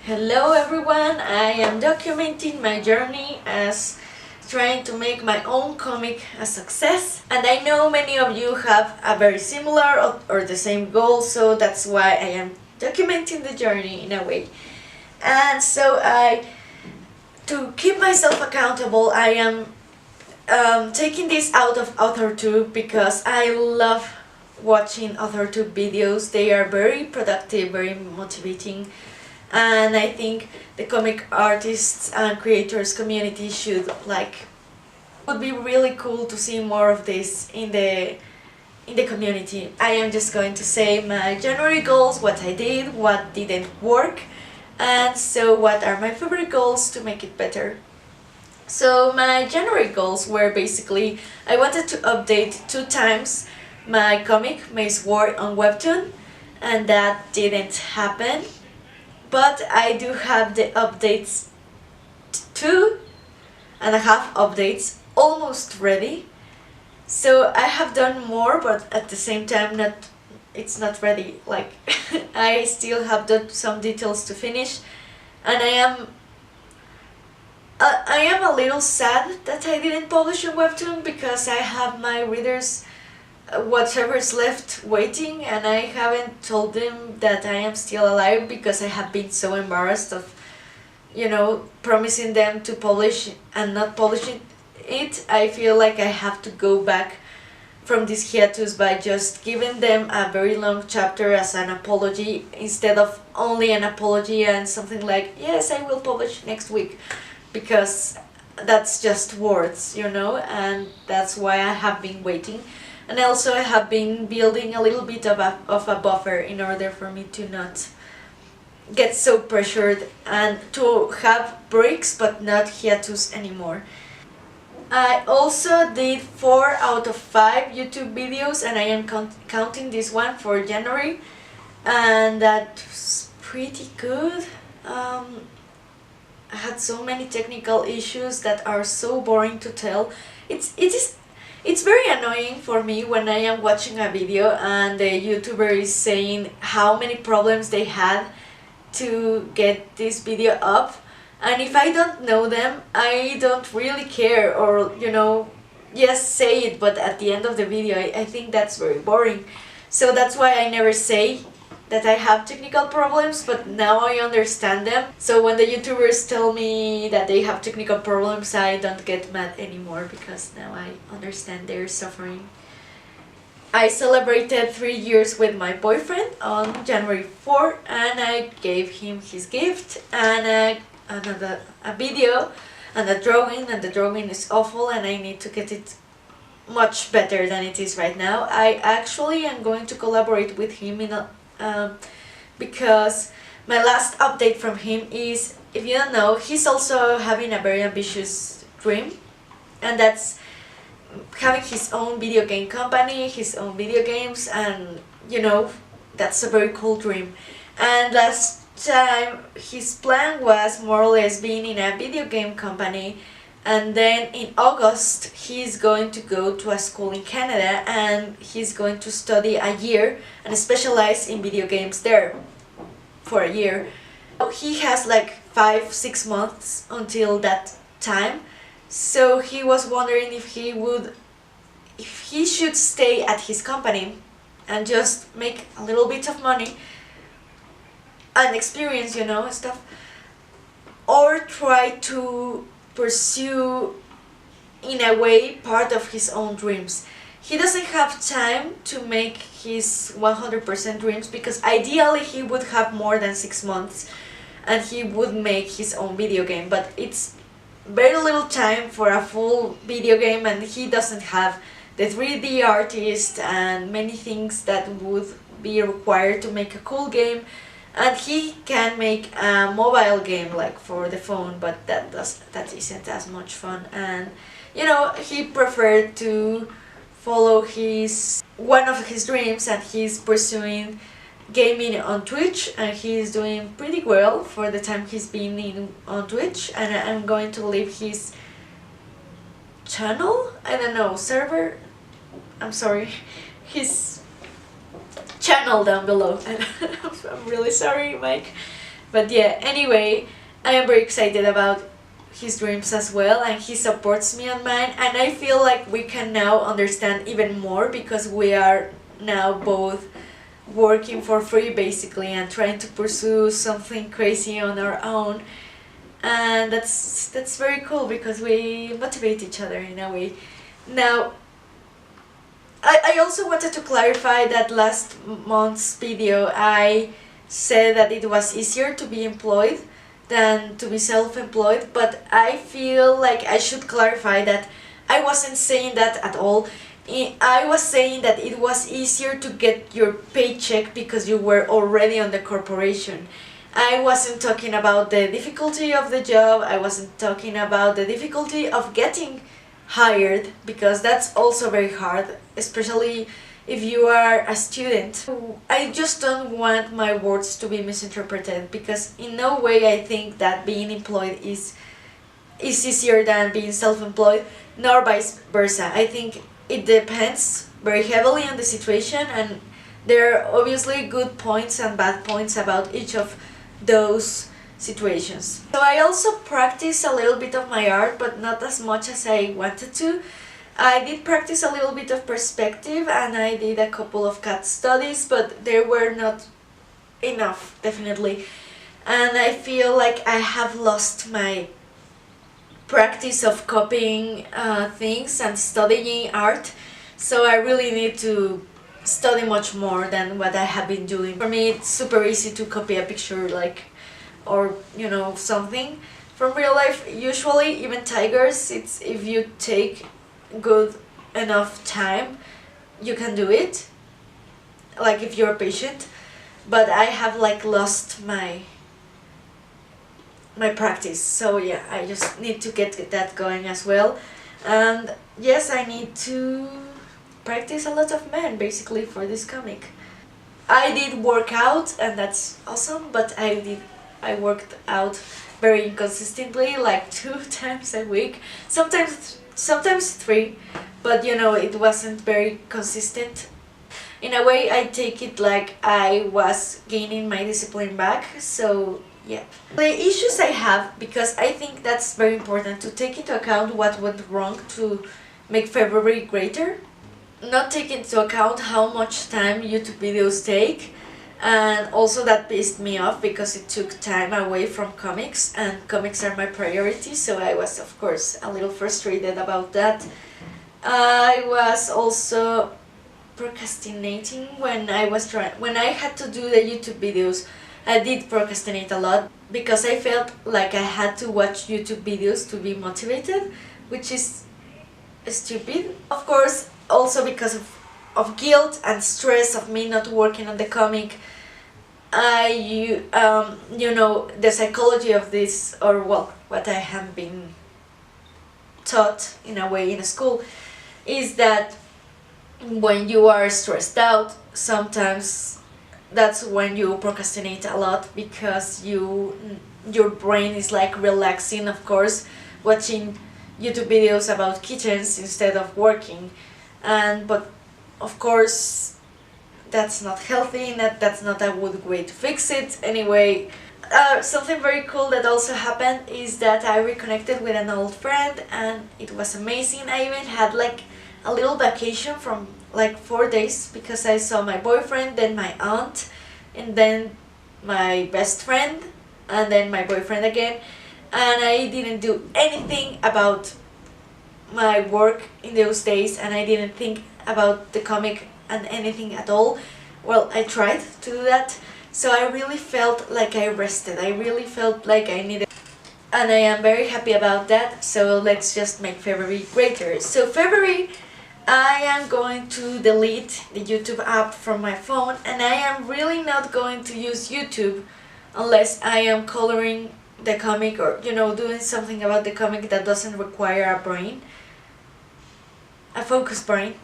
Hello everyone, I am documenting my journey as trying to make my own comic a success, and I know many of you have a very similar or the same goal, so that's why I am documenting the journey in a way. And so to keep myself accountable, I am taking this out of AuthorTube because I love watching AuthorTube videos. They are very productive, very motivating, and I think the comic artists and creators community would be really cool to see more of this in the community. I am just going to say my January goals, what I did, what didn't work, and so what are my favorite goals to make it better. So my January goals were basically I wanted to update 2 times my comic Maze War on Webtoon, and that didn't happen. But I do have the updates, 2.5 updates almost ready. So I have done more, but at the same time it's not ready. Like I still have some details to finish, and I am a little sad that I didn't publish on Webtoon because I have my readers whatever's left waiting, and I haven't told them that I am still alive because I have been so embarrassed of, promising them to publish and not publishing it. I feel like I have to go back from this hiatus by just giving them a very long chapter as an apology instead of only an apology and something like, yes, I will publish next week, because that's just words, and that's why I have been waiting. And also I have been building a little bit of a buffer in order for me to not get so pressured and to have breaks but not hiatus anymore. I also did 4 out of 5 YouTube videos, and I am counting this one for January, and that's pretty good. I had so many technical issues that are so boring to tell. It's very annoying for me when I am watching a video and the YouTuber is saying how many problems they had to get this video up, and if I don't know them, I don't really care, or yes, say it, but at the end of the video I think that's very boring. So that's why I never say that I have technical problems, but now I understand them. So when the YouTubers tell me that they have technical problems, I don't get mad anymore because now I understand their suffering. I celebrated 3 years with my boyfriend on January 4, and I gave him his gift and a video and a drawing, and the drawing is awful and I need to get it much better than it is right now. I actually am going to collaborate with him because my last update from him is, if you don't know, he's also having a very ambitious dream, and that's having his own video game company, his own video games, and that's a very cool dream. And last time his plan was more or less being in a video game company, and then in August he's going to go to a school in Canada and he's going to study a year and specialize in video games there for a year. He has like 5-6 months until that time, so he was wondering if he should stay at his company and just make a little bit of money and experience, stuff, or try to pursue in a way part of his own dreams. He doesn't have time to make his 100% dreams because ideally he would have more than 6 months and he would make his own video game, but it's very little time for a full video game, and he doesn't have the 3D artist and many things that would be required to make a cool game. And he can make a mobile game like for the phone, but that isn't as much fun. And he preferred to follow one of his dreams, and he's pursuing gaming on Twitch, and he's doing pretty well for the time he's been on Twitch. And I'm going to leave his channel, I don't know, server, I'm sorry, his channel down below. And I'm really sorry, Mike. But yeah, anyway, I am very excited about his dreams as well, and he supports me on mine, and I feel like we can now understand even more because we are now both working for free basically and trying to pursue something crazy on our own. And that's very cool because we motivate each other in a way. Now, I also wanted to clarify that last month's video I said that it was easier to be employed than to be self-employed, but I feel like I should clarify that I wasn't saying that at all. I was saying that it was easier to get your paycheck because you were already on the corporation. I wasn't talking about the difficulty of the job, I wasn't talking about the difficulty of getting hired, because that's also very hard, especially if you are a student. I just don't want my words to be misinterpreted, because in no way I think that being employed is easier than being self-employed, nor vice versa. I think it depends very heavily on the situation, and there are obviously good points and bad points about each of those situations. So I also practice a little bit of my art, but not as much as I wanted to. I did practice a little bit of perspective, and I did a couple of cat studies, but they were not enough, definitely. And I feel like I have lost my practice of copying things and studying art, so I really need to study much more than what I have been doing. For me, it's super easy to copy a picture, like, or you know, something from real life. Usually, even tigers, it's if you take good enough time, you can do it, like if you're patient. But I have like lost my practice, so yeah, I just need to get that going as well. And yes, I need to practice a lot of men basically for this comic. I did work out, and that's awesome, but I worked out very inconsistently, like 2 times a week, sometimes 3, but you know, it wasn't very consistent. In a way, I take it like I was gaining my discipline back, so yeah. The issues I have, because I think that's very important to take into account what went wrong to make February greater. Not take into account how much time YouTube videos take, and also that pissed me off because it took time away from comics, and comics are my priority, so I was of course a little frustrated about that. I was also procrastinating when I had to do the YouTube videos. I did procrastinate a lot because I felt like I had to watch YouTube videos to be motivated, which is stupid. Of course, also because of guilt and stress of me not working on the comic. You know, the psychology of this, or well, what I have been taught in a way in a school, is that when you are stressed out, sometimes that's when you procrastinate a lot, because your brain is like relaxing, of course, watching YouTube videos about kittens instead of working. But of course that's not healthy, that's not a good way to fix it. Anyway, something very cool that also happened is that I reconnected with an old friend, and it was amazing. I even had like a little vacation from like 4 days, because I saw my boyfriend, then my aunt, and then my best friend, and then my boyfriend again, and I didn't do anything about my work in those days, and I didn't think about the comic and anything at all. Well, I tried to do that, so I really felt like I rested. I really felt like I needed, and I am very happy about that. So let's just make February greater. So February, I am going to delete the YouTube app from my phone, and I am really not going to use YouTube unless I am coloring the comic, or you know, doing something about the comic that doesn't require a focused brain.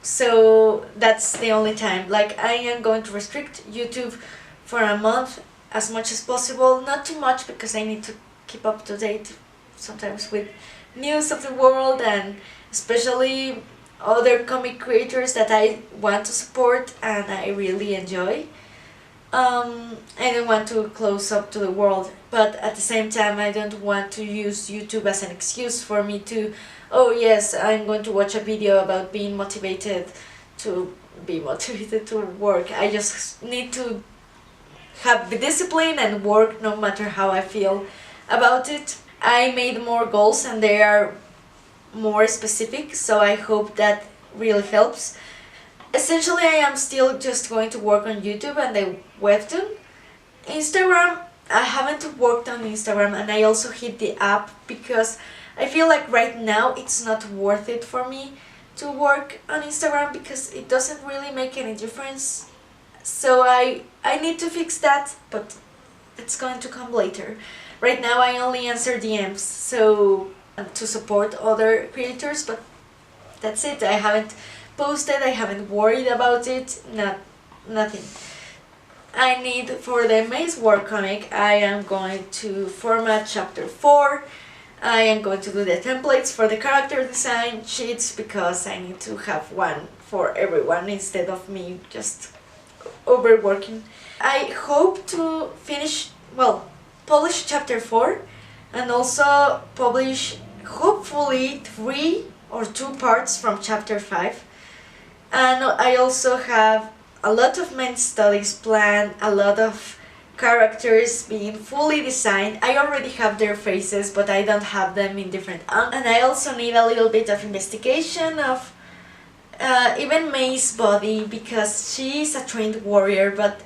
So that's the only time. Like, I am going to restrict YouTube for a month as much as possible. Not too much, because I need to keep up to date sometimes with news of the world, and especially other comic creators that I want to support and I really enjoy. I don't want to close up to the world, but at the same time I don't want to use YouTube as an excuse for me to, oh yes, I'm going to watch a video about being motivated to be motivated to work. I just need to have the discipline and work no matter how I feel about it. I made more goals and they are more specific, so I hope that really helps. Essentially, I am still just going to work on YouTube and the Webtoon. Instagram, I haven't worked on Instagram, and I also hit the app because I feel like right now it's not worth it for me to work on Instagram because it doesn't really make any difference. So I need to fix that, but it's going to come later. Right now I only answer DMs, so to support other creators, but that's it. I haven't posted, I haven't worried about it, nothing. I need, for the Maze War comic, I am going to format chapter 4. I am going to do the templates for the character design sheets because I need to have one for everyone instead of me just overworking. I hope to publish chapter 4 and also publish hopefully 3 or 2 parts from chapter 5. And I also have a lot of main studies planned, a lot of characters being fully designed. I already have their faces, but I don't have them in different angles. And I also need a little bit of investigation of even May's body because she is a trained warrior, but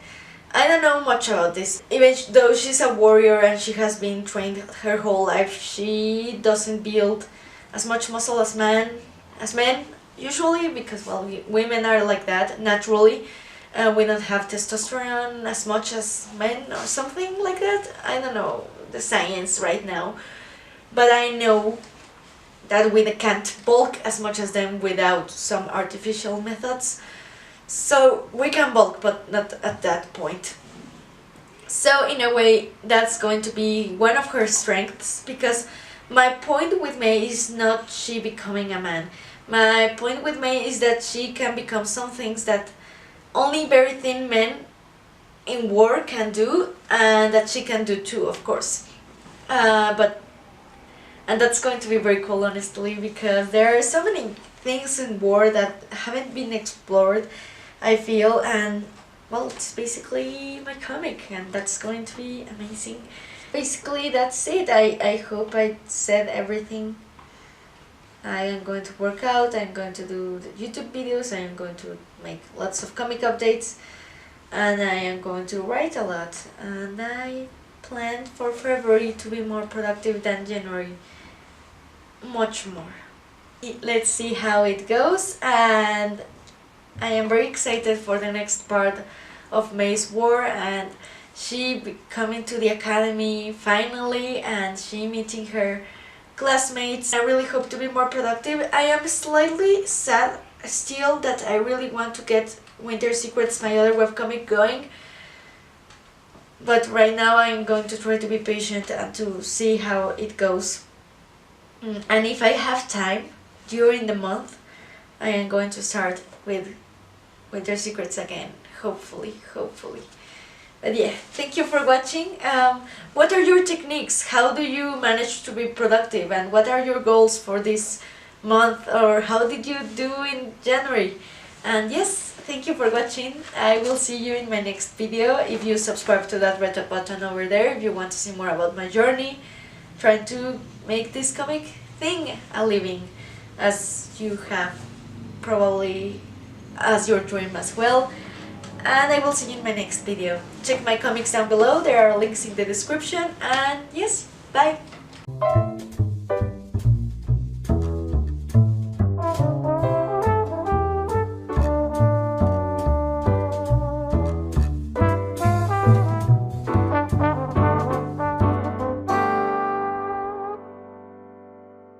I don't know much about this. Even though she's a warrior and she has been trained her whole life, she doesn't build as much muscle as men usually, because well, women are like that naturally. We don't have testosterone as much as men or something like that. I don't know the science right now, but I know that we can't bulk as much as them without some artificial methods. So we can bulk, but not at that point. So in a way, that's going to be one of her strengths, because my point with May is not she becoming a man. My point with May is that she can become some things that only very thin men in war can do, and that she can do too, of course. And that's going to be very cool, honestly, because there are so many things in war that haven't been explored, I feel, and well, it's basically my comic, and that's going to be amazing. Basically, that's it. I hope I said everything. I am going to work out, I'm going to do the YouTube videos, I am going to make lots of comic updates, and I am going to write a lot. And I plan for February to be more productive than January. Much more. Let's see how it goes, and I am very excited for the next part of May's War, and she coming to the academy finally, and she meeting her classmates. I really hope to be more productive. I am slightly sad still that I really want to get Winter Secrets, my other webcomic, going, but right now I'm going to try to be patient and to see how it goes. And if I have time during the month, I am going to start with Winter Secrets again, hopefully. But yeah, thank you for watching. What are your techniques? How do you manage to be productive? And what are your goals for this month? Or how did you do in January? And yes, thank you for watching. I will see you in my next video. If you subscribe to that red button over there, if you want to see more about my journey, trying to make this comic thing a living, as you have probably as your dream as well. And I will see you in my next video. Check my comics down below, there are links in the description, and yes, bye!